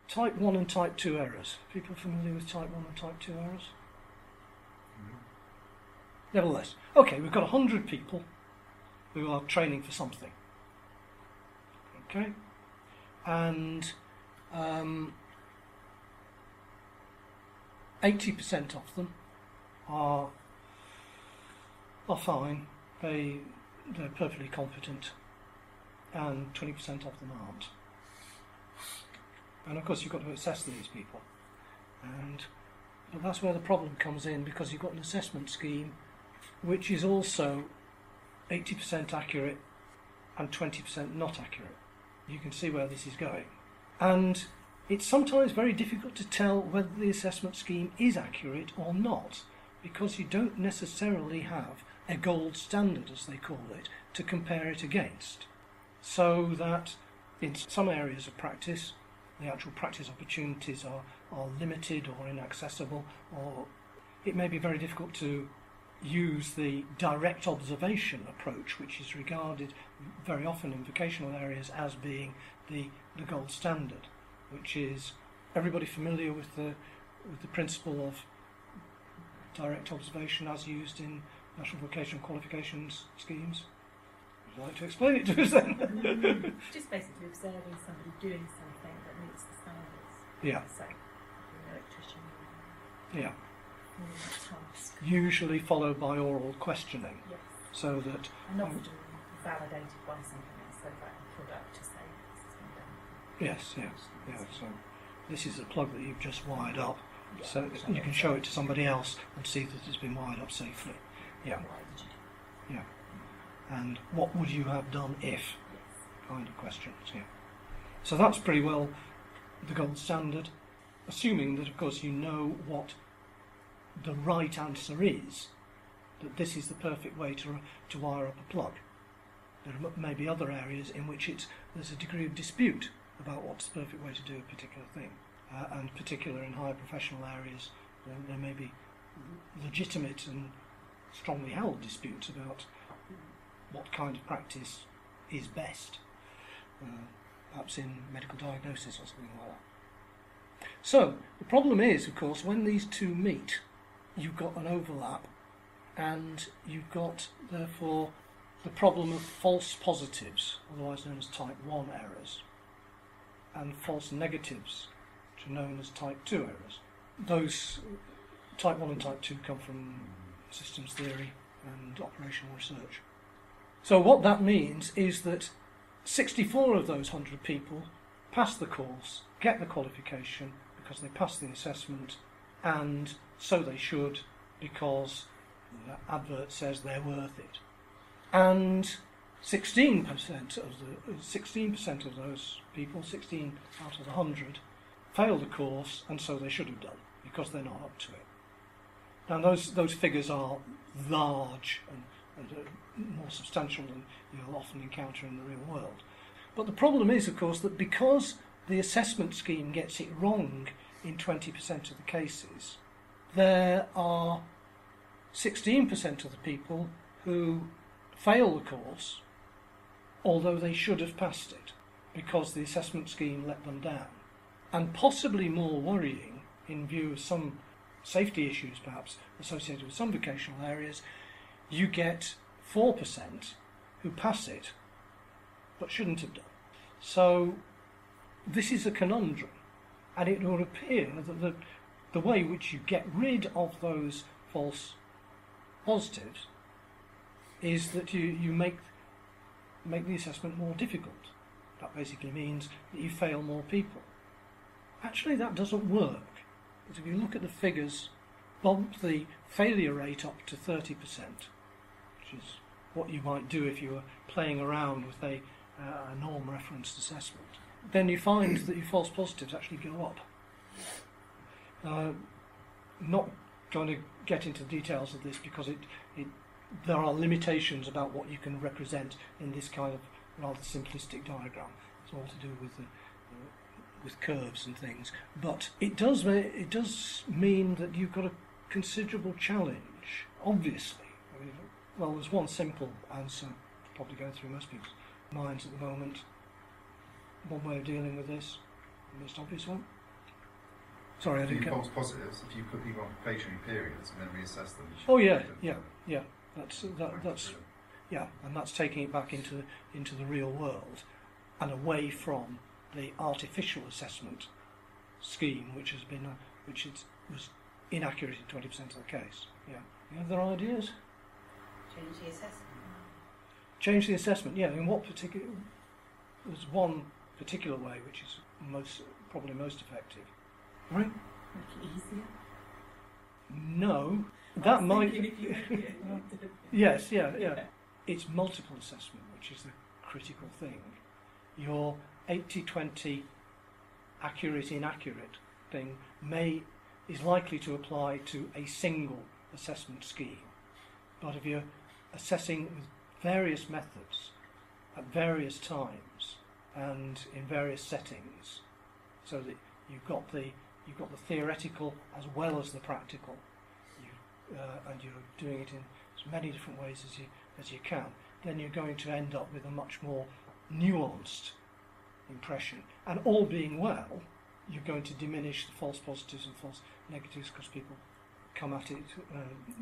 type 1 and type 2 errors. People familiar with type 1 and type 2 errors? Nevertheless, okay, we've got 100 people who are training for something. Okay? And 80% of them are fine, they're perfectly competent, and 20% of them aren't. And of course you've got to assess these people. But that's where the problem comes in, because you've got an assessment scheme which is also 80% accurate and 20% not accurate. You can see where this is going. And it's sometimes very difficult to tell whether the assessment scheme is accurate or not, because you don't necessarily have a gold standard, as they call it, to compare it against. So that in some areas of practice, the actual practice opportunities are limited or inaccessible, or it may be very difficult to use the direct observation approach, which is regarded very often in vocational areas as being the gold standard, which is everybody familiar with the principle of direct observation as used in national vocational qualifications schemes. Would you like to explain it to us then? Just basically observing somebody doing something that meets the standards. Yeah. So, an electrician. Yeah. Task. Usually followed by oral questioning. Yes. So that. And often validated by something else, so that a product to say this has been done. Yes, yeah. So this is a plug that you've just wired up, Yeah, so you can show it to somebody else and see that it's been wired up safely. Yeah. Why did you do Yeah. And what would you have done if? Yes. Kind of questions, yeah. So that's pretty well the gold standard, assuming that, of course, you know what the right answer is, that this is the perfect way to wire up a plug. There may be other areas in which there's a degree of dispute about what's the perfect way to do a particular thing. And particularly in higher professional areas, there may be legitimate and strongly held disputes about what kind of practice is best, perhaps in medical diagnosis or something like that. So, the problem is, of course, when these two meet, you've got an overlap, and you've got, therefore, the problem of false positives, otherwise known as type 1 errors, and false negatives, which are known as type 2 errors. Those type 1 and type 2 come from systems theory and operational research. So what that means is that 64 of those 100 people pass the course, get the qualification because they passed the assessment, and so they should, because the advert says they're worth it. And 16% of those people, 16 out of the 100, fail the course, and so they should have done, because they're not up to it. Now those figures are large and more substantial than you'll often encounter in the real world. But the problem is, of course, that because the assessment scheme gets it wrong in 20% of the cases, there are 16% of the people who fail the course, although they should have passed it, because the assessment scheme let them down. And possibly more worrying, in view of some safety issues perhaps associated with some vocational areas, you get 4% who pass it but shouldn't have done. So this is a conundrum, and it would appear that the way in which you get rid of those false positives is that you make the assessment more difficult. That basically means that you fail more people. Actually, that doesn't work. Because if you look at the figures, bump the failure rate up to 30%, which is what you might do if you were playing around with a norm referenced assessment, then you find that your false positives actually go up. Not going to get into the details of this because there are limitations about what you can represent in this kind of rather simplistic diagram. It's all to do with curves and things, but it does mean that you've got a considerable challenge. Obviously, well, there's one simple answer probably going through most people's minds at the moment. One way of dealing with this, the most obvious one, Sorry, I If you didn't get. false positives, if you put people on probationary periods and then reassess them. Oh yeah. That's yeah, and that's taking it back into the real world and away from the artificial assessment scheme, which was inaccurate in 20% of the case. Yeah. Any other ideas? Change the assessment. Change the assessment. Yeah. In what particular? There's one particular way which is probably most effective. Right? Make it easier. No, that might. If you make it. Yes, yeah. It's multiple assessment, which is the critical thing. Your 80-20 accurate-inaccurate thing is likely to apply to a single assessment scheme. But if you're assessing with various methods at various times and in various settings, so that you've got the theoretical as well as the practical, and you're doing it in as many different ways as you can, then you're going to end up with a much more nuanced impression. And all being well, you're going to diminish the false positives and false negatives because people come at it,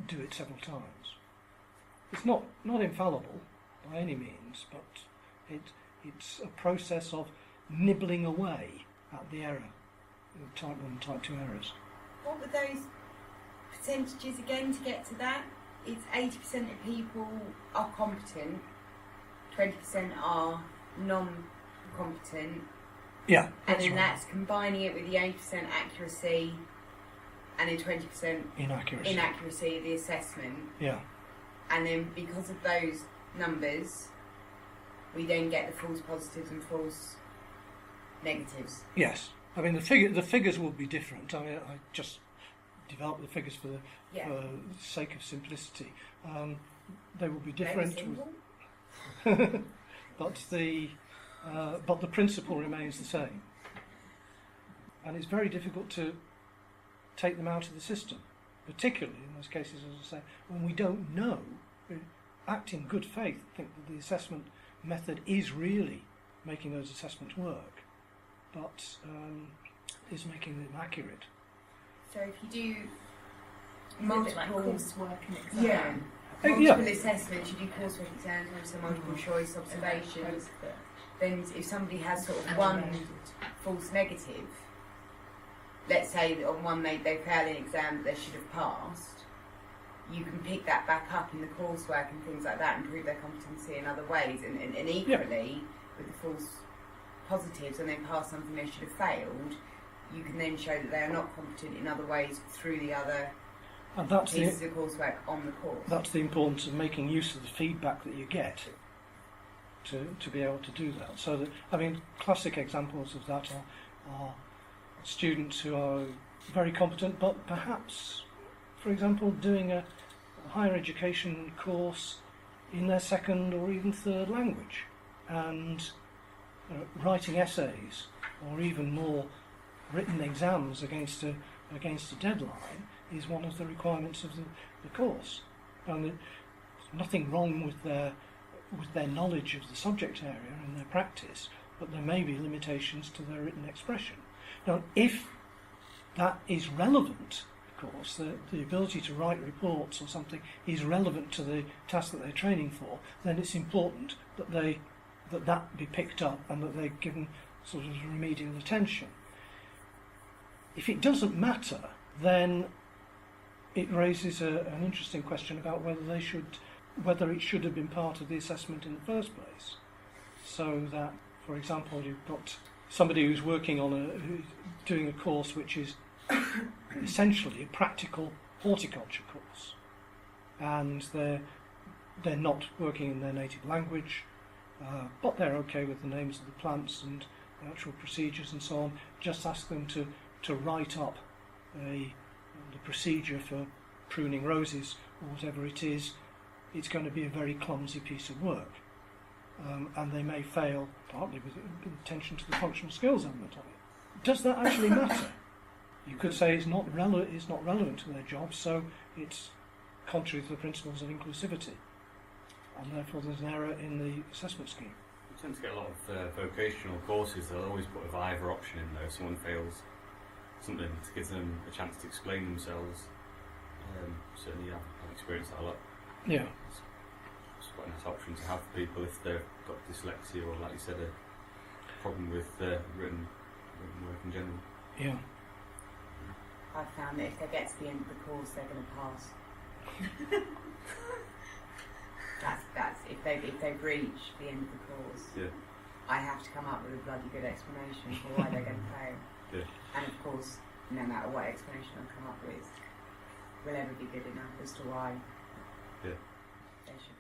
do it several times. It's not infallible by any means, but it's a process of nibbling away at the error, type 1 and type 2 errors. What were those percentages again to get to that? It's 80% of people are competent, 20% are non-competent. Yeah. And then right. that's combining it with the 80% accuracy and then 20% inaccuracy of the assessment. Yeah. And then because of those numbers, we then get the false positives and false negatives. Yes. I mean, the figures will be different. I mean, I just developed the figures for the sake of simplicity. They will be different, but the principle remains the same. And it's very difficult to take them out of the system, particularly in those cases, as I say, when we don't know. Act in good faith, think that the assessment method is really making those assessments work, but is making them accurate. So if you do multiple coursework and exam. Multiple assessments, you do coursework exams and some multiple choice observations. Then if somebody has sort of one false negative, let's say that on one they fail an exam that they should have passed, you can pick that back up in the coursework and things like that and prove their competency in other ways. And equally, with the false positives, when they pass something they should have failed, you can then show that they are not competent in other ways through the other pieces of coursework on the course. That's the importance of making use of the feedback that you get to be able to do that. So that, I mean, classic examples of that are students who are very competent, but perhaps, for example, doing a higher education course in their second or even third language, and writing essays or even more written exams against a deadline is one of the requirements of the course. And there's nothing wrong with their knowledge of the subject area and their practice, but there may be limitations to their written expression. Now, if that is relevant, of course, the ability to write reports or something is relevant to the task that they're training for, then it's important that that be picked up and that they're given sort of remedial attention. If it doesn't matter, then it raises an interesting question about whether it should have been part of the assessment in the first place. So that, for example, you've got somebody who's working on doing a course which is essentially a practical horticulture course, and they're not working in their native language, but they're okay with the names of the plants and the actual procedures and so on. Just ask them to write up the procedure for pruning roses or whatever it is. It's going to be a very clumsy piece of work, and they may fail partly with attention to the functional skills element of it. Does that actually matter? You could say it's not relevant to their job, so it's contrary to the principles of inclusivity, and therefore there's an error in the assessment scheme. We tend to get a lot of vocational courses. They'll always put a either option in there. If someone fails something to give them a chance to explain themselves. Certainly I've experienced that a lot. Yeah. It's quite a nice option to have for people if they've got dyslexia or, like you said, a problem with written work in general. Yeah. I've found that if they get to the end of the course, they're going to pass. that's if they've reached the end of the course. Yeah. I have to come up with a bloody good explanation for why they're going to fail. Yeah. And of course, no matter what explanation I come up with, will ever be good enough as to why Yeah. they should